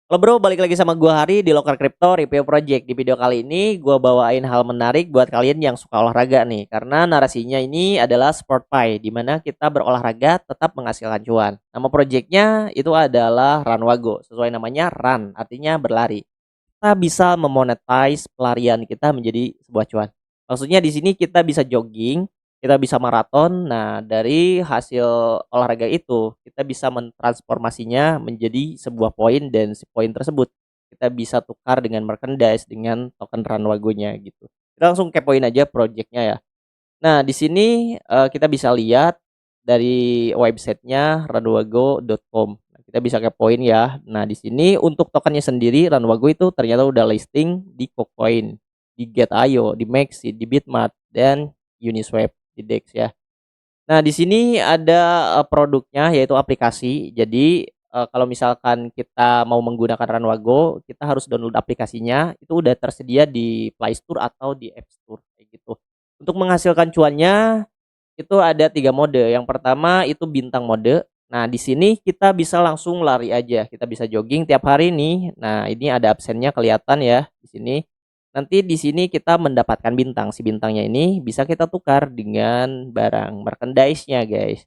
Halo Bro, balik lagi sama gua Hari di Loker Crypto Review Project. Di video kali ini gua bawain hal menarik buat kalian yang suka olahraga nih. Karena narasinya ini adalah Sport Pie, di mana kita berolahraga tetap menghasilkan cuan. Nama projectnya itu adalah Runwago. Sesuai namanya Run, artinya berlari. Kita bisa memonetize pelarian kita menjadi sebuah cuan. Maksudnya di sini kita bisa jogging, kita bisa maraton. Nah, dari hasil olahraga itu kita bisa mentransformasinya menjadi sebuah poin dan si poin tersebut kita bisa tukar dengan merchandise dengan token Runwago-nya gitu. Kita langsung kepoin aja projectnya ya. Nah, di sini, kita bisa lihat dari websitenya runwago.com. Nah, kita bisa kepoin ya. Nah, di sini untuk tokennya sendiri Runwago itu ternyata udah listing di KuCoin, di Get.io, di Maxi, di Bitmart, dan Uniswap, di DEX ya. Nah, di sini ada, produknya yaitu aplikasi. Jadi, kalau misalkan kita mau menggunakan Runwago, kita harus download aplikasinya, itu udah tersedia di Play Store atau di App Store kayak gitu. Untuk menghasilkan cuannya itu ada 3 mode. Yang pertama itu bintang mode. Nah, di sini kita bisa langsung lari aja, kita bisa jogging tiap hari nih. Nah, ini ada absennya kelihatan ya di sini. Nanti di sini kita mendapatkan bintang. Si bintangnya ini bisa kita tukar dengan barang merchandise-nya, guys.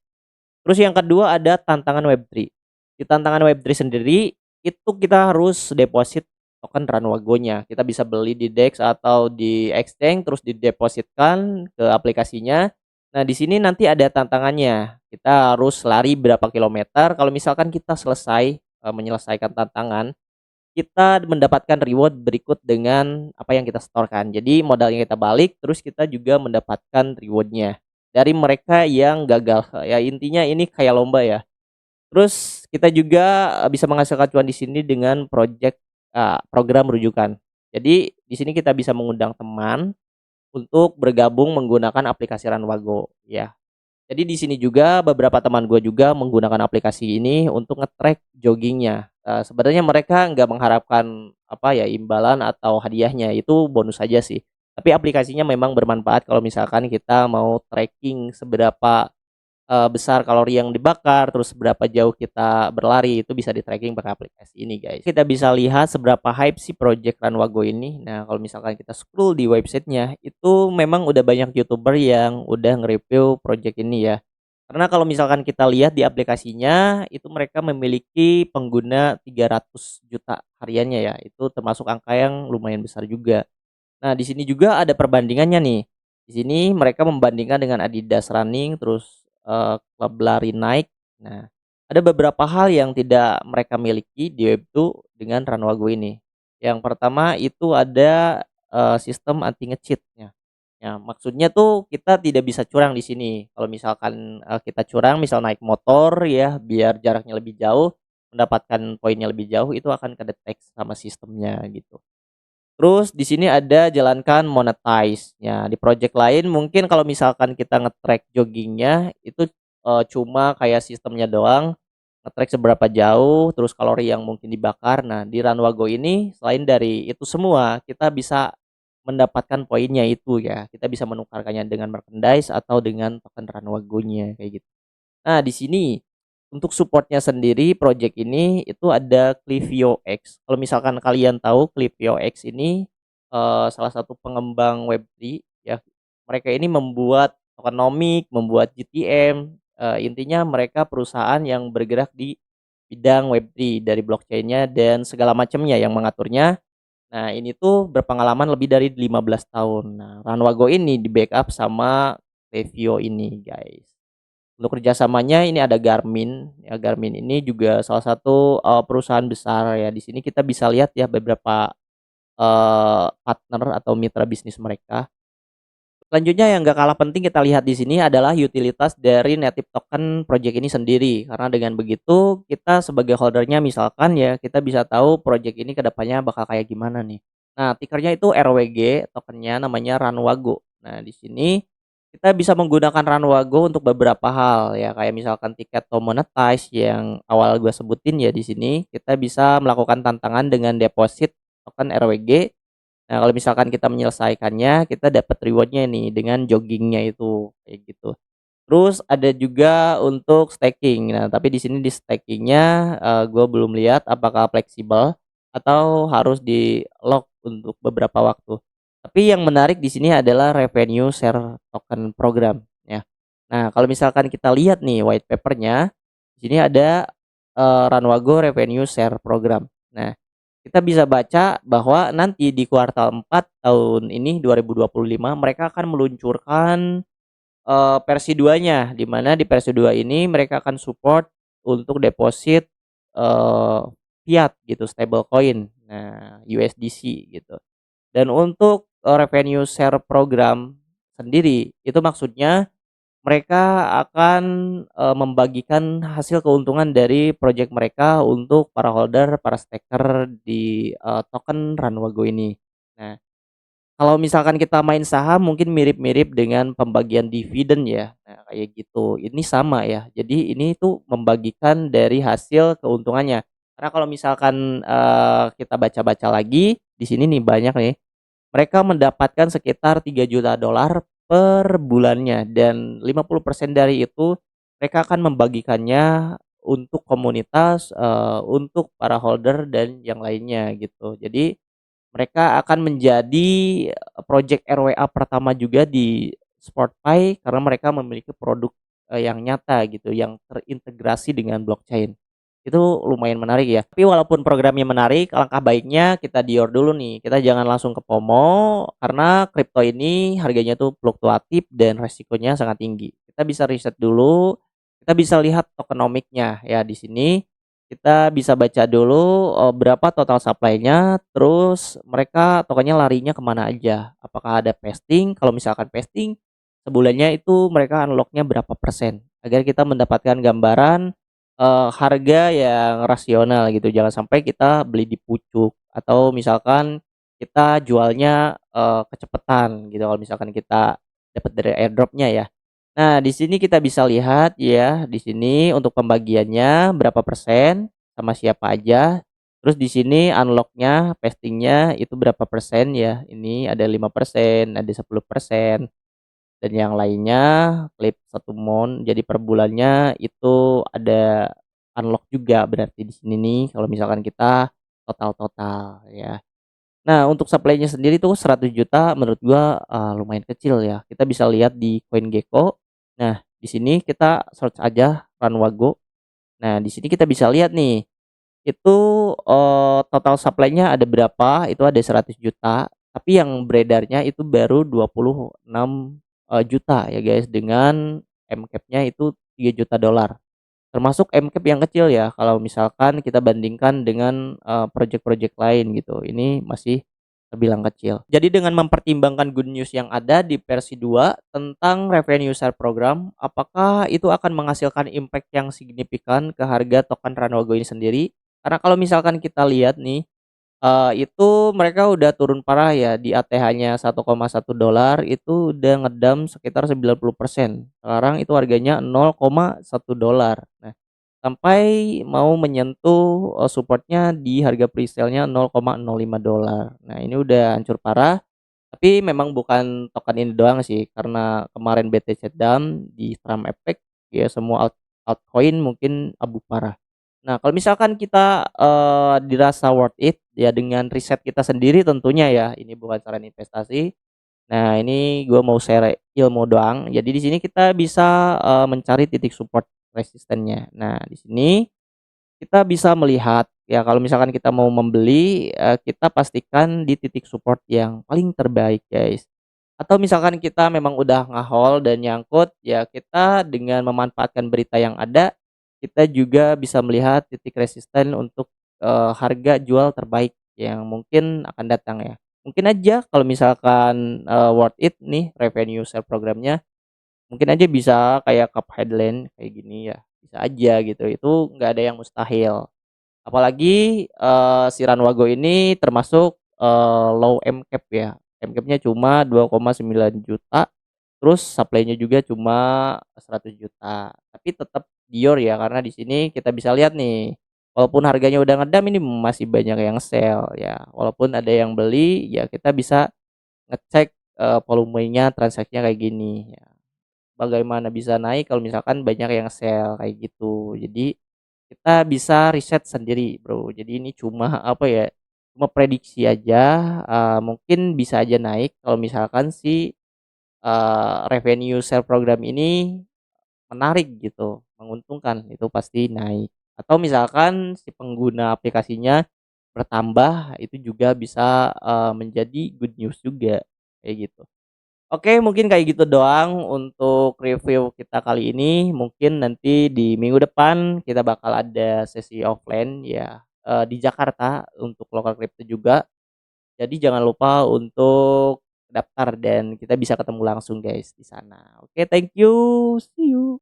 Terus yang kedua ada tantangan Web3. Di tantangan Web3 sendiri itu kita harus deposit token Runwago-nya. Kita bisa beli di DEX atau di exchange terus didepositkan ke aplikasinya. Nah, di sini nanti ada tantangannya. Kita harus lari berapa kilometer. Kalau misalkan kita selesai menyelesaikan tantangan, kita mendapatkan reward berikut dengan apa yang kita setorkan. Jadi modalnya kita balik, terus kita juga mendapatkan rewardnya dari mereka yang gagal. Ya intinya ini kayak lomba ya. Terus kita juga bisa menghasilkan cuan di sini dengan program rujukan. Jadi di sini kita bisa mengundang teman untuk bergabung menggunakan aplikasi Runwago ya. Jadi di sini juga beberapa teman gue juga menggunakan aplikasi ini untuk nge-track joggingnya. Sebenarnya mereka nggak mengharapkan apa ya imbalan atau hadiahnya, itu bonus saja sih. Tapi aplikasinya memang bermanfaat kalau misalkan kita mau tracking seberapa besar kalori yang dibakar, terus berapa jauh kita berlari, itu bisa di-tracking pakai aplikasi ini, guys. Kita bisa lihat seberapa hype si project Runwago ini. Nah, kalau misalkan kita scroll di websitenya, itu memang udah banyak YouTuber yang udah nge-review project ini ya. Karena kalau misalkan kita lihat di aplikasinya, itu mereka memiliki pengguna 300 juta hariannya ya. Itu termasuk angka yang lumayan besar juga. Nah, di sini juga ada perbandingannya nih. Di sini mereka membandingkan dengan Adidas Running, terus, klub lari Nike. Nah, ada beberapa hal yang tidak mereka miliki di Web2 dengan Runwago ini. Yang pertama itu ada, sistem anti nge-cheat-nya. Ya, maksudnya tuh kita tidak bisa curang di sini. Kalau misalkan, kita curang misal naik motor ya, biar jaraknya lebih jauh, mendapatkan poinnya lebih jauh, itu akan kedetek sama sistemnya gitu. Terus di sini ada jalankan monetize. Ya, di project lain mungkin kalau misalkan kita nge-track joggingnya itu, cuma kayak sistemnya doang, nge-track seberapa jauh, terus kalori yang mungkin dibakar. Nah, di Runwago ini selain dari itu semua, kita bisa mendapatkan poinnya itu ya. Kita bisa menukarkannya dengan merchandise atau dengan token Runwago-nya kayak gitu. Nah, di sini untuk supportnya sendiri project ini itu ada Cliveo X. Kalau misalkan kalian tahu Cliveo X ini salah satu pengembang Web3 ya. Mereka ini membuat tokenomic, membuat GTM, intinya mereka perusahaan yang bergerak di bidang Web3 dari blockchain-nya dan segala macamnya yang mengaturnya. Nah, ini tuh berpengalaman lebih dari 15 tahun. Nah, Runwago ini di-backup sama Cliveo ini, guys. Untuk kerjasamanya ini ada Garmin, ya Garmin ini juga salah satu, perusahaan besar ya. Di sini kita bisa lihat ya beberapa, partner atau mitra bisnis mereka. Selanjutnya yang nggak kalah penting kita lihat di sini adalah utilitas dari native token project ini sendiri. Karena dengan begitu kita sebagai holdernya misalkan ya kita bisa tahu project ini kedepannya bakal kayak gimana nih. Nah, tickernya itu RWG, tokennya namanya Runwago. Nah, di sini kita bisa menggunakan Runwago untuk beberapa hal ya kayak misalkan tiket to monetize yang awal gue sebutin ya di sini kita bisa melakukan tantangan dengan deposit token RWG. Nah, kalau misalkan kita menyelesaikannya, kita dapat rewardnya nih dengan joggingnya itu, kayak gitu. Terus ada juga untuk staking. Nah, tapi di sini di stakingnya, gue belum lihat apakah fleksibel. atau harus di-lock untuk beberapa waktu. Tapi yang menarik di sini adalah revenue share token program ya. Nah, kalau misalkan kita lihat nih white paper-nya, di sini ada, Ranwago Revenue Share Program. Nah, kita bisa baca bahwa nanti di kuartal 4 tahun ini 2025 mereka akan meluncurkan, versi 2-nya, di mana di versi 2 ini mereka akan support untuk deposit, eee, fiat gitu, stablecoin, nah USDC gitu. Dan untuk, revenue share program sendiri, itu maksudnya mereka akan, membagikan hasil keuntungan dari project mereka untuk para holder, para staker di, token Ranwago ini. Nah, kalau misalkan kita main saham mungkin mirip-mirip dengan pembagian dividen ya, nah kayak gitu. Ini sama ya, jadi ini tuh membagikan dari hasil keuntungannya. Karena kalau misalkan, kita baca-baca lagi, di sini nih banyak nih, mereka mendapatkan sekitar $3 juta per bulannya dan 50% dari itu mereka akan membagikannya untuk komunitas, untuk para holder dan yang lainnya gitu. Jadi mereka akan menjadi, project RWA pertama juga di SportPi karena mereka memiliki produk, yang nyata gitu, yang terintegrasi dengan blockchain. Itu lumayan menarik ya. Tapi walaupun programnya menarik, alangkah baiknya kita dior dulu nih. Kita jangan langsung ke FOMO karena kripto ini harganya tuh fluktuatif dan resikonya sangat tinggi. Kita bisa riset dulu, kita bisa lihat tokenomics-nya ya di sini. Kita bisa baca dulu, berapa total supply-nya, terus mereka tokennya larinya kemana aja. Apakah ada vesting? Kalau misalkan vesting, sebulannya itu mereka unlock-nya berapa persen, agar kita mendapatkan gambaran, harga yang rasional gitu. Jangan sampai kita beli di pucuk atau misalkan kita jualnya, kecepatan gitu kalau misalkan kita dapat dari airdrop-nya ya. Nah, di sini kita bisa lihat ya, di sini untuk pembagiannya berapa persen, sama siapa aja. Terus di sini unlock-nya, vesting-nya itu berapa persen ya. Ini ada 5%, ada 10%, dan yang lainnya klip 1 mon. Jadi per bulannya itu ada unlock juga berarti di sini nih kalau misalkan kita total-total ya. Nah, untuk supply-nya sendiri tuh 100 juta menurut gua, lumayan kecil ya. Kita bisa lihat di CoinGecko. Nah, di sini kita search aja Ranwago. Nah, di sini kita bisa lihat nih, itu, total supply-nya ada berapa, itu ada 100 juta. Tapi yang beredarnya itu baru 26, juta ya guys, dengan MCAP-nya itu $3 juta. Termasuk MCAP yang kecil ya, kalau misalkan kita bandingkan dengan, project-project lain gitu, ini masih terbilang kecil. Jadi dengan mempertimbangkan good news yang ada di versi 2 tentang revenue share program, apakah itu akan menghasilkan impact yang signifikan ke harga token Ranwago ini sendiri? Karena kalau misalkan kita lihat nih, itu mereka udah turun parah ya, di ATH-nya $1,1 itu udah ngedam sekitar 90%. Sekarang itu harganya $0,1. Nah, sampai mau menyentuh, support-nya di harga presale-nya $0,05. Nah, ini udah hancur parah, tapi memang bukan token ini doang sih, karena kemarin BTC Down di Trump Effect, ya semua altcoin mungkin abu parah. Nah, kalau misalkan kita, dirasa worth it, ya dengan riset kita sendiri tentunya ya, ini bukan saran investasi. Nah, ini gua mau share ilmu doang. Jadi di sini kita bisa, mencari titik support resistennya. Nah, di sini kita bisa melihat, ya kalau misalkan kita mau membeli, kita pastikan di titik support yang paling terbaik, guys. Atau misalkan kita memang udah nge-hold dan nyangkut, ya kita dengan memanfaatkan berita yang ada, kita juga bisa melihat titik resisten untuk, harga jual terbaik yang mungkin akan datang ya. Mungkin aja kalau misalkan, worth it nih revenue share programnya, mungkin aja bisa kayak cup headline kayak gini ya, bisa aja gitu, itu nggak ada yang mustahil. Apalagi, si Ranwago ini termasuk, low MCAP ya, MCAP-nya cuma 2,9 juta, terus supply-nya juga cuma 100 juta. Tapi tetap dior ya, karena di sini kita bisa lihat nih, walaupun harganya udah ngedam ini masih banyak yang sell ya, walaupun ada yang beli ya kita bisa ngecek, volumenya transaksinya kayak gini ya. Bagaimana bisa naik kalau misalkan banyak yang sell kayak gitu. Jadi kita bisa riset sendiri, Bro. Jadi ini cuma apa ya, cuma prediksi aja, mungkin bisa aja naik kalau misalkan si, revenue share program ini menarik gitu, menguntungkan, itu pasti naik. Atau misalkan si pengguna aplikasinya bertambah, itu juga bisa, menjadi good news juga, kayak gitu. Oke, mungkin kayak gitu doang untuk review kita kali ini. Mungkin nanti di minggu depan kita bakal ada sesi offline ya, di Jakarta untuk lokal crypto juga. Jadi jangan lupa untuk daftar dan kita bisa ketemu langsung guys di sana. Oke, thank you, see you.